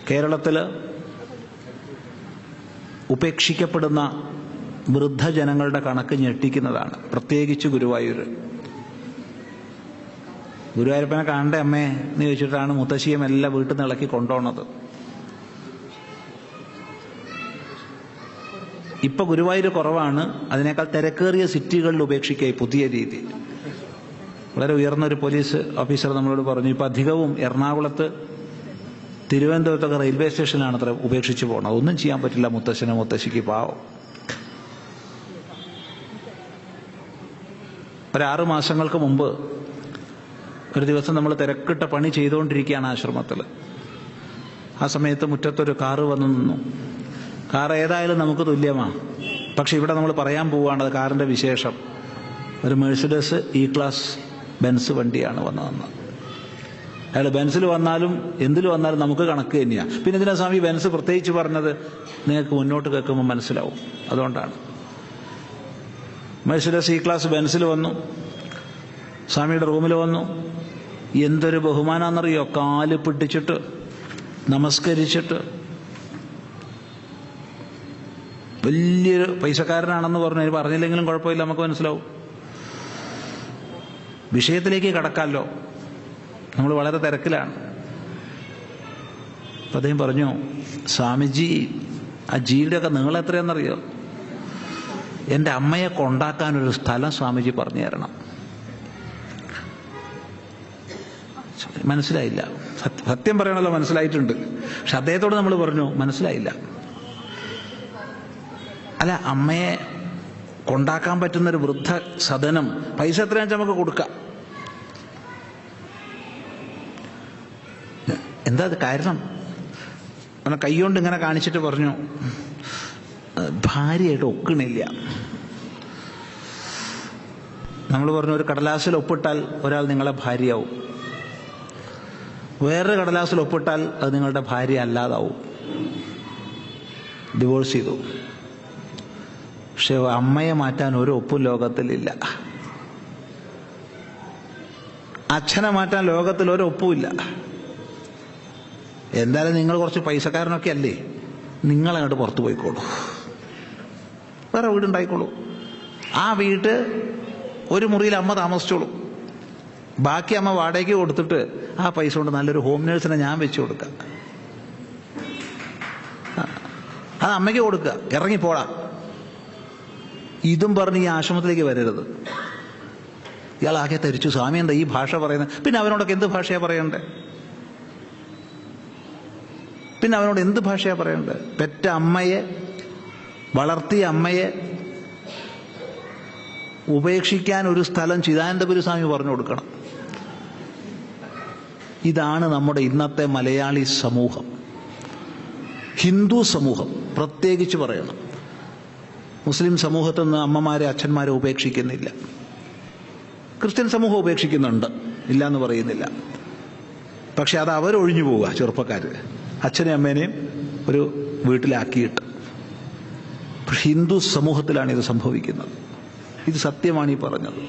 കേരളത്തിൽ ഉപേക്ഷിക്കപ്പെടുന്ന വൃദ്ധജനങ്ങളുടെ കണക്ക് ഞെട്ടിക്കുന്നതാണ്. പ്രത്യേകിച്ച് ഗുരുവായൂർ. ഗുരുവായൂരപ്പനെ കാണണ്ടേ അമ്മേ എന്ന് ചോദിച്ചിട്ടാണ് മുത്തശ്ശിയും എല്ലാം വീട്ടിൽ നിന്ന് ഇളക്കി കൊണ്ടുപോകുന്നത്. ഇപ്പൊ ഗുരുവായൂർ കുറവാണ്, അതിനേക്കാൾ തിരക്കേറിയ സിറ്റികളിൽ ഉപേക്ഷിക്കുക പുതിയ രീതി. വളരെ ഉയർന്നൊരു പോലീസ് ഓഫീസർ നമ്മളോട് പറഞ്ഞു, ഇപ്പൊ അധികവും എറണാകുളത്ത്, തിരുവനന്തപുരത്തൊക്കെ റെയിൽവേ സ്റ്റേഷനാണ് അത്ര ഉപേക്ഷിച്ച് പോകണം. ഒന്നും ചെയ്യാൻ പറ്റില്ല മുത്തശ്ശനോ മുത്തശ്ശിക്ക്, പാവം. ഒരു 6 മാസങ്ങൾക്ക് മുമ്പ് ഒരു ദിവസം നമ്മൾ തിരക്കിട്ട പണി ചെയ്തുകൊണ്ടിരിക്കുകയാണ് ആശ്രമത്തിൽ. ആ സമയത്ത് മുറ്റത്തൊരു കാറ് വന്നു നിന്നു. കാർ ഏതായാലും നമുക്ക് തുല്യമാണ്, പക്ഷെ ഇവിടെ നമ്മൾ പറയാൻ പോവുകയാണ് അത് കാറിന്റെ വിശേഷം. ഒരു മെഴ്സിഡസ് E-ക്ലാസ് ബെൻസ് വണ്ടിയാണ് വന്നതെന്ന്. അയാൾ ബെൻസിൽ വന്നാലും എന്തിൽ വന്നാലും നമുക്ക് കണക്ക് തന്നെയാണ്. പിന്നെ ഇതിനാ സ്വാമി ബെൻസ് പ്രത്യേകിച്ച് പറഞ്ഞത്? നിങ്ങൾക്ക് മുന്നോട്ട് കേൾക്കുമ്പോൾ മനസ്സിലാവും, അതുകൊണ്ടാണ്. മെഴ്സിഡസ് E-ക്ലാസ് ബെൻസിൽ വന്നു, സ്വാമിയുടെ റൂമിൽ വന്നു. എന്തൊരു ബഹുമാനാന്നറിയോ, കാല് പിടിച്ചിട്ട് നമസ്കരിച്ചിട്ട്. വലിയൊരു പൈസക്കാരനാണെന്ന് പറഞ്ഞു, പറഞ്ഞില്ലെങ്കിലും കുഴപ്പമില്ല, നമുക്ക് മനസ്സിലാവും. വിഷയത്തിലേക്ക് കടക്കാമല്ലോ, നമ്മൾ വളരെ തിരക്കിലാണ്. അപ്പം അദ്ദേഹം പറഞ്ഞു, സ്വാമിജി ആ ജിയുടെ ഒക്കെ നീളം എത്രയാണെന്നറിയോ? എൻ്റെ അമ്മയെ കൊണ്ടാക്കാനൊരു സ്ഥലം സ്വാമിജി പറഞ്ഞു തരണം. മനസ്സിലായില്ല. സത്യം പറയണല്ലോ, മനസ്സിലായിട്ടുണ്ട്. പക്ഷെ അദ്ദേഹത്തോട് നമ്മൾ പറഞ്ഞു മനസ്സിലായില്ല. അല്ല, അമ്മയെ കൊണ്ടാക്കാൻ പറ്റുന്നൊരു വൃദ്ധ സദനം, പൈസ എത്രയാണെന്ന് വെച്ചാൽ നമുക്ക് കൊടുക്കാം. എന്താ അത് കാരണം? അവനെ കൈകൊണ്ട് ഇങ്ങനെ കാണിച്ചിട്ട് പറഞ്ഞു, ഭാര്യയായിട്ട് ഒക്കണില്ല. നമ്മൾ പറഞ്ഞു, ഒരു കടലാസിൽ ഒപ്പിട്ടാൽ ഒരാൾ നിങ്ങളെ ഭാര്യയാവും, വേറൊരു കടലാസിൽ ഒപ്പിട്ടാൽ അത് നിങ്ങളുടെ ഭാര്യ അല്ലാതാവും. ഡിവോഴ്സ് ചെയ്തു. പക്ഷെ അമ്മയെ മാറ്റാൻ ഒരു ഒപ്പും ലോകത്തിലില്ല. അച്ഛനെ മാറ്റാൻ ലോകത്തിൽ ഒരു ഒപ്പുമില്ല. എന്തായാലും നിങ്ങൾ കുറച്ച് പൈസക്കാരനൊക്കെ അല്ലേ, നിങ്ങളങ്ങോട്ട് പുറത്തു പോയിക്കോളൂ, വേറെ വീടുണ്ടായിക്കോളൂ. ആ വീട്ട് ഒരു മുറിയിൽ അമ്മ താമസിച്ചോളൂ, ബാക്കി അമ്മ വാടകയ്ക്ക് കൊടുത്തിട്ട് ആ പൈസ കൊണ്ട് നല്ലൊരു ഹോം നേഴ്സിനെ ഞാൻ വെച്ചു കൊടുക്കുക. അത് അമ്മയ്ക്ക് കൊടുക്കുക, ഇറങ്ങിപ്പോടാ. ഇതും പറഞ്ഞ് ഈ ആശ്രമത്തിലേക്ക് വരരുത്. ഇയാളാകെ തരിച്ചു, സ്വാമി എന്താ ഈ ഭാഷ പറയുന്നത്? പിന്നെ അവനോടൊക്കെ എന്ത് ഭാഷയാ പറയണ്ടേ? പിന്നെ അവനോട് എന്ത് ഭാഷയാ പറയണ്ടേ? പെറ്റ അമ്മയെ, വളർത്തിയ അമ്മയെ ഉപേക്ഷിക്കാൻ ഒരു സ്ഥലം ചിദാനന്ദപുരി സ്വാമി പറഞ്ഞു കൊടുക്കണം. ഇതാണ് നമ്മുടെ ഇന്നത്തെ മലയാളി സമൂഹം, ഹിന്ദു സമൂഹം പ്രത്യേകിച്ച് പറയണം. മുസ്ലിം സമൂഹത്തിൽ നിന്ന് അമ്മമാരെ അച്ഛന്മാരെ ഉപേക്ഷിക്കുന്നില്ല. ക്രിസ്ത്യൻ സമൂഹം ഉപേക്ഷിക്കുന്നുണ്ട്, ഇല്ല എന്ന് പറയുന്നില്ല. പക്ഷെ അത് അവരൊഴിഞ്ഞു പോവുക, ചെറുപ്പക്കാർ അച്ഛനെയും അമ്മേനെയും ഒരു വീട്ടിലാക്കിയിട്ട്. ഹിന്ദു സമൂഹത്തിലാണ് ഇത് സംഭവിക്കുന്നത്. ഇത് സത്യമാണ് ഈ പറഞ്ഞത്.